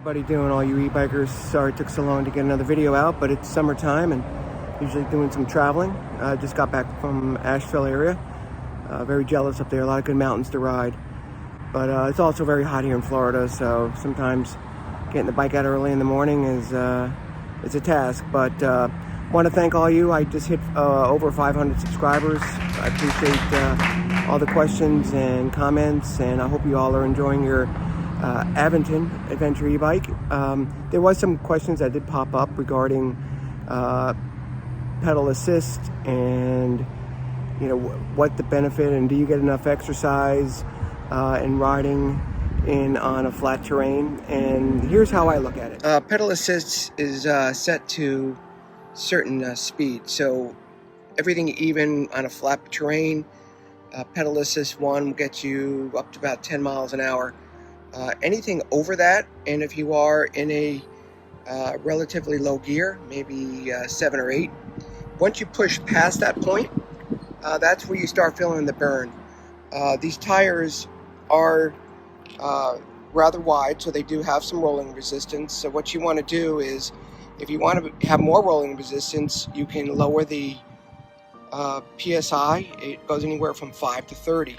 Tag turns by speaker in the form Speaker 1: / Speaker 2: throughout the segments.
Speaker 1: Everybody doing, all you e-bikers? Sorry it took so long to get another video out, but it's summertime and usually doing some traveling. Just got back from Asheville area. Very jealous up there, a lot of good mountains to ride. But it's also very hot here in Florida, so sometimes getting the bike out early in the morning is a task. But want to thank all you. I just hit over 500 subscribers. I appreciate all the questions and comments, and I hope you all are enjoying your Aventon Adventure e-bike. There was some questions that did pop up regarding pedal assist and what the benefit, and do you get enough exercise in riding on a flat terrain. And here's how I look at it. Pedal assist is set to certain speed, so everything even on a flat terrain, pedal assist 1 will get you up to about 10 miles an hour. Anything over that, and if you are in a relatively low gear, maybe 7 or 8, once you push past that point, that's where you start feeling the burn. These tires are rather wide, so they do have some rolling resistance. So what you want to do is, if you want to have more rolling resistance, you can lower the PSI. It goes anywhere from 5 to 30.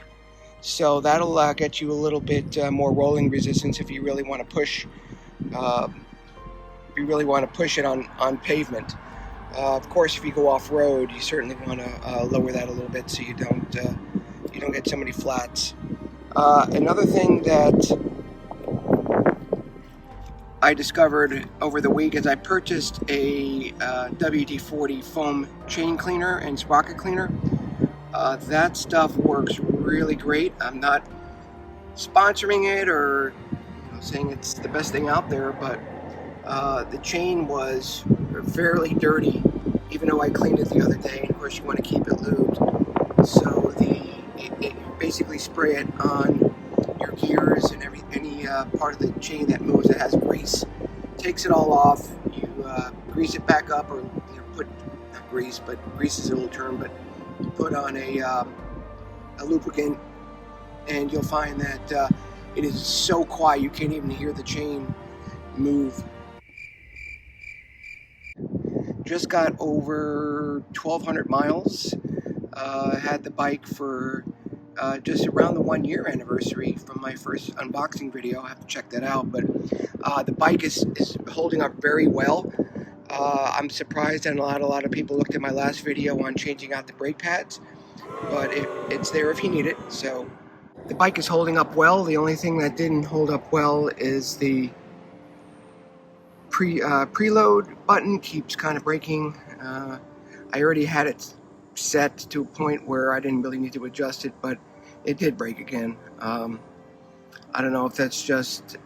Speaker 1: So that'll get you a little bit more rolling resistance if you really want to push. It on pavement. Of course, if you go off road, you certainly want to lower that a little bit so you don't get so many flats. Another thing that I discovered over the week is I purchased a WD-40 foam chain cleaner and sprocket cleaner. That stuff works really great. I'm not sponsoring it or saying it's the best thing out there, but the chain was fairly dirty, even though I cleaned it the other day. And of course, you want to keep it lubed, so you basically spray it on your gears and any part of the chain that moves that has grease. Takes it all off. You grease it back up, or put, not grease, but grease is a little term, but you put on a lubricant, and you'll find that it is so quiet you can't even hear the chain move. Just got over 1,200 miles. Had the bike for just around the 1-year anniversary from my first unboxing video. I have to check that out, but the bike is holding up very well. I'm surprised that a lot of people looked at my last video on changing out the brake pads, but it's there if you need it. So the bike is holding up well. The only thing that didn't hold up well is the preload button keeps kind of breaking. I already had it set to a point where I didn't really need to adjust it, but it did break again. I don't know if that's just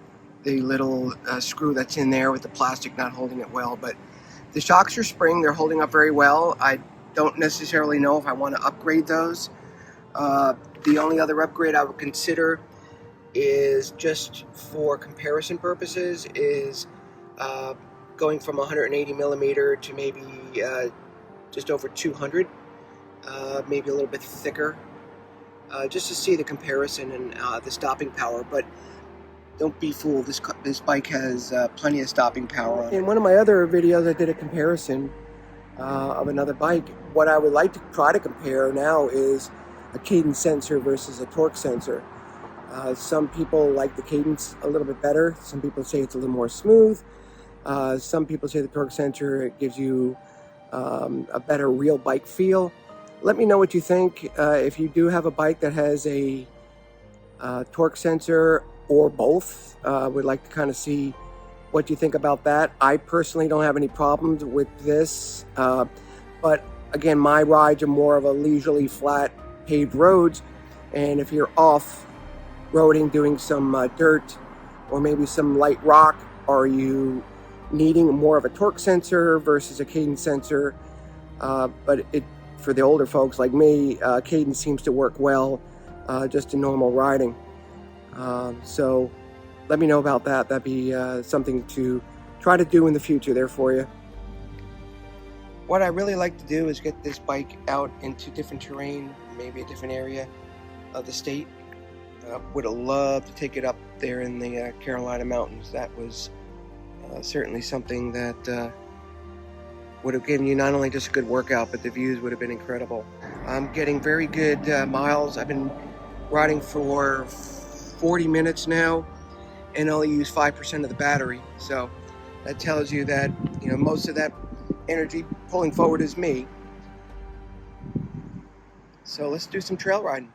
Speaker 1: the little screw that's in there with the plastic not holding it well, but the shocks are spring. They're holding up very well. I don't necessarily know if I want to upgrade those. The only other upgrade I would consider is, just for comparison purposes, is going from 180 millimeter to maybe just over 200, maybe a little bit thicker, just to see the comparison and the stopping power. But don't be fooled, this bike has plenty of stopping power on it. In one of my other videos, I did a comparison of another bike. What I would like to try to compare now is a cadence sensor versus a torque sensor. Some people like the cadence a little bit better. Some people say it's a little more smooth. Some people say the torque sensor gives you a better real bike feel. Let me know what you think. If you do have a bike that has a torque sensor or both, would like to kind of see what you think about that. I personally don't have any problems with this, but again, my rides are more of a leisurely flat paved roads, and if you're off roading, doing some dirt or maybe some light rock, are you needing more of a torque sensor versus a cadence sensor? But for the older folks like me, cadence seems to work well just in normal riding. So let me know about that. That'd be something to try to do in the future there for you. What I really like to do is get this bike out into different terrain, maybe a different area of the state. Would have loved to take it up there in the Carolina mountains. That was Certainly something that would have given you not only just a good workout, but the views would have been incredible. I'm getting very good miles. I've been riding for 40 minutes now and only use 5% of the battery. So that tells you that, most of that energy pulling forward is me. So let's do some trail riding.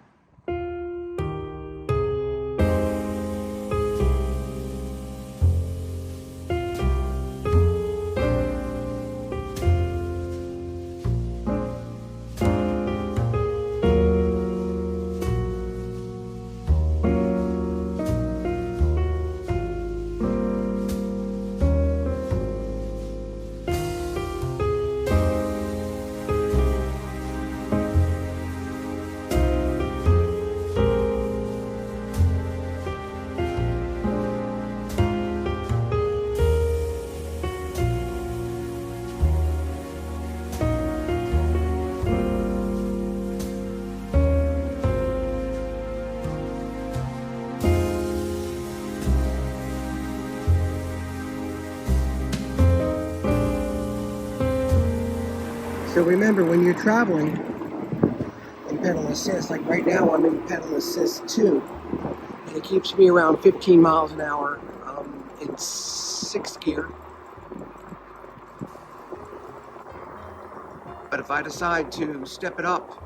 Speaker 1: So remember, when you're traveling in pedal assist, like right now I'm in pedal assist 2, and it keeps me around 15 miles an hour in 6th gear. But if I decide to step it up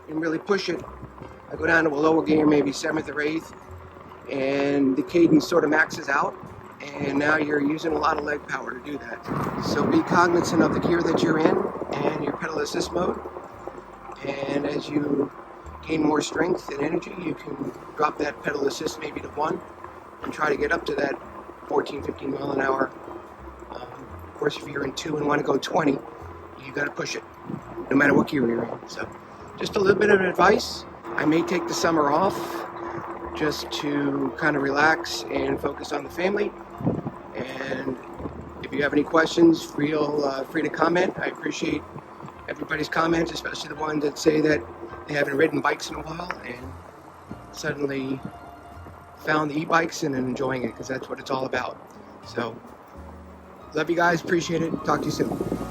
Speaker 1: and really push it, I go down to a lower gear, maybe 7th or 8th, and the cadence sort of maxes out, and now you're using a lot of leg power to do that. So be cognizant of the gear that you're in and your pedal assist mode, and as you gain more strength and energy, you can drop that pedal assist maybe to 1 and try to get up to that 14, 15 mile an hour. Of course, if you're in 2 and want to go 20, you got to push it, no matter what gear you're in. So just a little bit of advice. I may take the summer off just to kind of relax and focus on the family. And if you have any questions, feel free to comment. I appreciate everybody's comments, especially the ones that say that they haven't ridden bikes in a while and suddenly found the e-bikes and enjoying it, because that's what it's all about. So love you guys, appreciate it, talk to you soon.